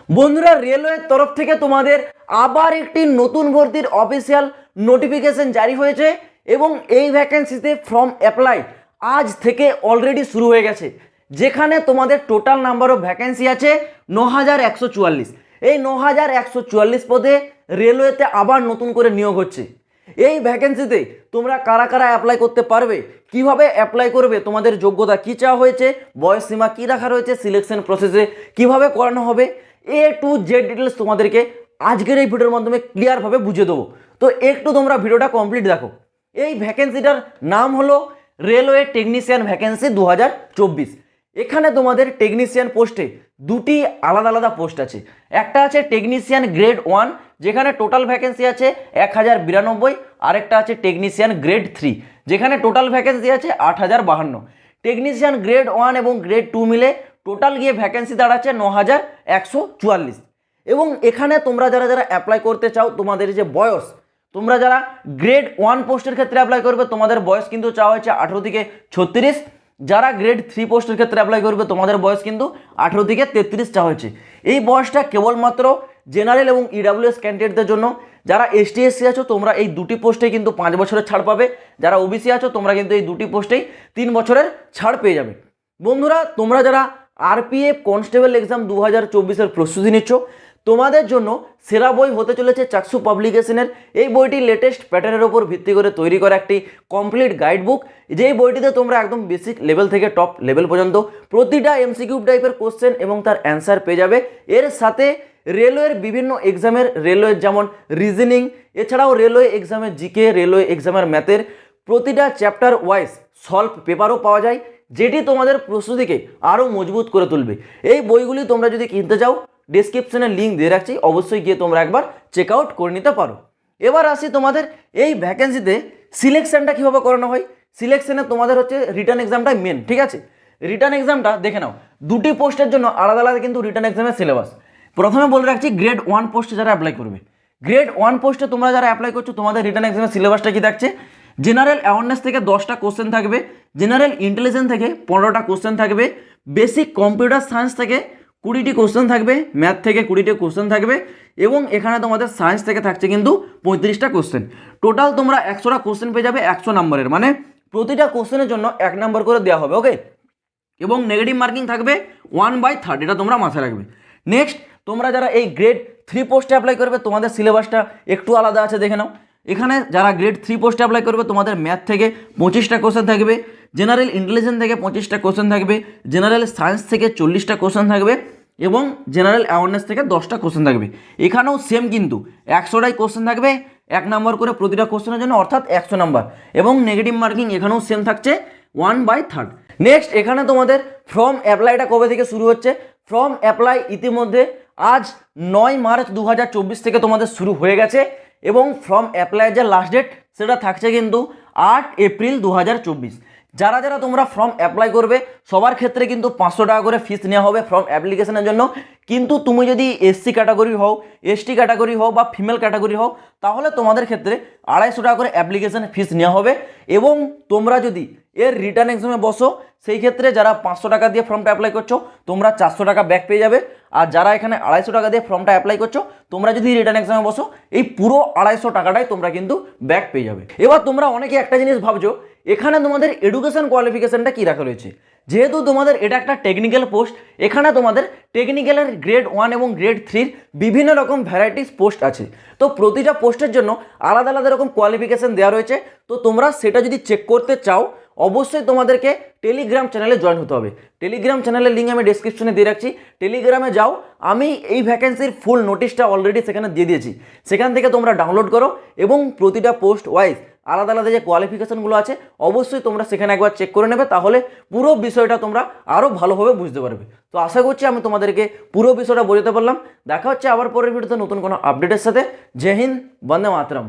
বন্ধুরা, রেলওয়ের তরফ থেকে তোমাদের আবার একটি নতুন ভর্তির অফিসিয়াল নোটিফিকেশন জারি হয়েছে এবং এই ভ্যাকেন্সিতে ফর্ম অ্যাপ্লাই আজ থেকে অলরেডি শুরু হয়ে গেছে, যেখানে তোমাদের টোটাল নাম্বার অফ ভ্যাকেন্সি আছে ৯,১৪৪। এই ৯,১৪৪ পদে রেলওয়েতে আবার নতুন করে নিয়োগ হচ্ছে। এই ভ্যাকেন্সিতে তোমরা কারা কারা অ্যাপ্লাই করতে পারবে, কিভাবে অ্যাপ্লাই করবে, তোমাদের যোগ্যতা কী চাওয়া হয়েছে, বয়স সীমা কী রাখা রয়েছে, সিলেকশন প্রসেসে কিভাবে করানো হবে, A to Z ডিটেলস তোমাদেরকে আজকের এই ভিডিওর মাধ্যমে ক্লিয়ারভাবে বুঝিয়ে দেবো। তো একটু তোমরা ভিডিওটা কমপ্লিট দেখো। এই ভ্যাকেন্সিটার নাম হলো রেলওয়ে টেকনিশিয়ান ভ্যাকেন্সি 2024। এখানে তোমাদের টেকনিশিয়ান পোস্টে দুটি আলাদা আলাদা পোস্ট আছে। একটা আছে টেকনিশিয়ান গ্রেড 1, যেখানে টোটাল ভ্যাকেন্সি আছে 1092। আরেকটা আছে টেকনিশিয়ান গ্রেড 3, যেখানে টোটাল ভ্যাকেন্সি আছে 8052। টেকনিশিয়ান গ্রেড 1 এবং গ্রেড 2 মিলে টোটাল গিয়ে ভ্যাকেন্সি দাঁড়াচ্ছে ৯,১৪৪। এবং এখানে তোমরা যারা যারা অ্যাপ্লাই করতে চাও, তোমাদের যে বয়স, তোমরা যারা গ্রেড 1 পোস্টের ক্ষেত্রে অ্যাপ্লাই করবে তোমাদের বয়স কিন্তু চাওয়া হয়েছে 18 থেকে 36। যারা গ্রেড 3 পোস্টের ক্ষেত্রে অ্যাপ্লাই করবে তোমাদের বয়স কিন্তু 18 থেকে 33 চাওয়া হয়েছে। এই বয়সটা কেবলমাত্র জেনারেল এবং ইডাব্লিউএস ক্যান্ডিডেটদের জন্য। যারা এসটি এসসি আছো তোমরা এই দুটি পোস্টে কিন্তু 5 বছরের ছাড় পাবে। যারা ওবিসি আছো তোমরা কিন্তু এই দুটি পোস্টেই 3 বছরের ছাড় পেয়ে যাবে। বন্ধুরা, তোমরা যারা আরপিএফ কনস্টেবল এক্সাম 2024-এর প্রস্তুতি নিচ্ছ, তোমাদের জন্য সেরা বই হতে চলেছে চাকসু পাবলিকেশনের। এই বইটি লেটেস্ট প্যাটার্নের ওপর ভিত্তি করে তৈরি করা একটি কমপ্লিট গাইড বুক, যেই বইটিতে তোমরা একদম বেসিক লেভেল থেকে টপ লেভেল পর্যন্ত প্রতিটা এমসিকিউ টাইপের কোশ্চেন এবং তার অ্যান্সার পেয়ে যাবে। এর সাথে রেলওয়ের বিভিন্ন এক্সামের, রেলওয়ের যেমন রিজনিং, এছাড়াও রেলওয়ে এক্সামের জিকে, রেলওয়ে এক্সামের ম্যাথের প্রতিটা চ্যাপ্টার ওয়াইজ সলভ পেপারও পাওয়া যায়, যেটি তোমাদের প্রস্তুতিকে আরও মজবুত করে তুলবে। এই বইগুলি তোমরা যদি কিনতে চাও, ডেসক্রিপশনে লিঙ্ক দিয়ে রাখছি, অবশ্যই গিয়ে তোমরা একবার চেক আউট করে নিতে পারো। এবার আসি তোমাদের এই ভ্যাকেন্সিতে সিলেকশনটা কীভাবে করানো হয়। সিলেকশনে তোমাদের হচ্ছে রিটার্ন এক্সামটাই মেন, ঠিক আছে? রিটার্ন এক্সামটা দেখে নাও, দুটি পোস্টের জন্য আলাদা আলাদা কিন্তু রিটার্ন এক্সামের সিলেবাস। প্রথমে বলে রাখছি, গ্রেড 1 পোস্টে যারা অ্যাপ্লাই করবে, গ্রেড 1 পোস্টে তোমরা যারা অ্যাপ্লাই করছো তোমাদের রিটার্ন এক্সামের সিলেবাসটা কি থাকছে। জেনারেল অ্যাওয়ারনেস থেকে 10টা কোশ্চেন থাকবে, জেনারেল ইন্টেলিজেন্স থেকে 15টা কোশ্চেন থাকবে, বেসিক কম্পিউটার সায়েন্স থেকে 20টি কোশ্চেন থাকবে, ম্যাথ থেকে 20টি কোশ্চেন থাকবে, এবং এখানে তোমাদের সায়েন্স থেকে থাকছে কিন্তু 35টা কোশ্চেন। টোটাল তোমরা 100টা কোশ্চেন পেয়ে যাবে 100 নম্বরের, মানে প্রতিটা কোশ্চেনের জন্য 1 নম্বর করে দেওয়া হবে, ওকে? এবং নেগেটিভ মার্কিং থাকবে 1/3, এটা তোমরা মাথায় রাখবে। নেক্সট, তোমরা যারা এই গ্রেড 3 পোস্টে অ্যাপ্লাই করবে তোমাদের সিলেবাসটা একটু আলাদা আছে, দেখে নাও। এখানে যারা গ্রেড 3 পোস্টে অ্যাপ্লাই করবে তোমাদের ম্যাথ থেকে 25টা কোশ্চেন থাকবে, জেনারেল ইন্টেলিজেন্স থেকে 25টা কোশ্চেন থাকবে, জেনারেল সায়েন্স থেকে 40টা কোশ্চেন থাকবে, এবং জেনারেল অ্যাওয়ারনেস থেকে 10টা কোশ্চেন থাকবে। এখানেও সেম কিন্তু 100টাই কোশ্চেন থাকবে, 1 নম্বর করে প্রতিটা কোশ্চেনের জন্য, অর্থাৎ 100 নম্বর। এবং নেগেটিভ মার্কিং এখানেও সেম থাকছে 1/3। নেক্সট, এখানে তোমাদের ফর্ম অ্যাপ্লাইটা কবে থেকে শুরু হচ্ছে। ফর্ম অ্যাপ্লাই ইতিমধ্যে আজ 9 মার্চ 2024 থেকে তোমাদের শুরু হয়ে গেছে, এবং ফর্ম অ্যাপ্লাইয়ের যে লাস্ট ডেট সেটা থাকছে কিন্তু 8 এপ্রিল 2024। যারা যারা তোমরা ফর্ম অ্যাপ্লাই করবে সবার ক্ষেত্রে কিন্তু 500 টাকা করে ফিস নেওয়া হবে ফর্ম অ্যাপ্লিকেশনের জন্য। কিন্তু তুমি যদি এসসি ক্যাটাগরি হও, এসটি ক্যাটাগরি হও বা ফিমেল ক্যাটাগরি হও, তাহলে তোমাদের ক্ষেত্রে 250 টাকা করে অ্যাপ্লিকেশন ফিস নেওয়া হবে। এবং তোমরা যদি এর রিটার্ন এক্সামে বসো, সেই ক্ষেত্রে যারা 500 টাকা দিয়ে ফর্মটা অ্যাপ্লাই করছো তোমরা 400 টাকা ব্যাক পেয়ে যাবে। আর যারা এখানে 250 টাকা দিয়ে ফর্মটা অ্যাপ্লাই করছো, তোমরা যদি রিটার্ন এক্সামে বসো এই পুরো 250 টাকাটাই তোমরা কিন্তু ব্যাক পেয়ে যাবে। এবার তোমরা অনেকে একটা জিনিস ভাবছো, এখানে তোমাদের এডুকেশন কোয়ালিফিকেশনটা কী রাখা রয়েছে। যেহেতু তোমাদের এটা একটা টেকনিক্যাল পোস্ট, এখানে তোমাদের টেকনিক্যালের গ্রেড 1 এবং গ্রেড 3 বিভিন্ন রকম ভ্যারাইটিস পোস্ট আছে। তো প্রতিটা পোস্টের জন্য আলাদা আলাদা রকম কোয়ালিফিকেশন দেওয়া রয়েছে। তো তোমরা সেটা যদি চেক করতে চাও, অবশ্যই তোমাদেরকে টেলিগ্রাম চ্যানেলে জয়েন হতে হবে। টেলিগ্রাম চ্যানেলের লিঙ্ক আমি ডেসক্রিপশনে দিয়ে রাখছি, টেলিগ্রামে যাও। আমি এই ভ্যাকেন্সির ফুল নোটিশটা অলরেডি সেখানে দিয়ে দিয়েছি, সেখান থেকে তোমরা ডাউনলোড করো, এবং প্রতিটা পোস্ট ওয়াইজ আলাদা আলাদা যে কোয়ালিফিকেশনগুলো আছে অবশ্যই তোমরা সেখানে একবার চেক করে নেবে, তাহলে পুরো বিষয়টা তোমরা আরও ভালোভাবে বুঝতে পারবে। তো আশা করছি আমি তোমাদেরকে পুরো বিষয়টা বোঝাতে পারলাম। দেখা হচ্ছে আবার পরের ভিডিওতে নতুন কোনো আপডেটের সাথে। জয় হিন্দ, বন্দে মাতরম।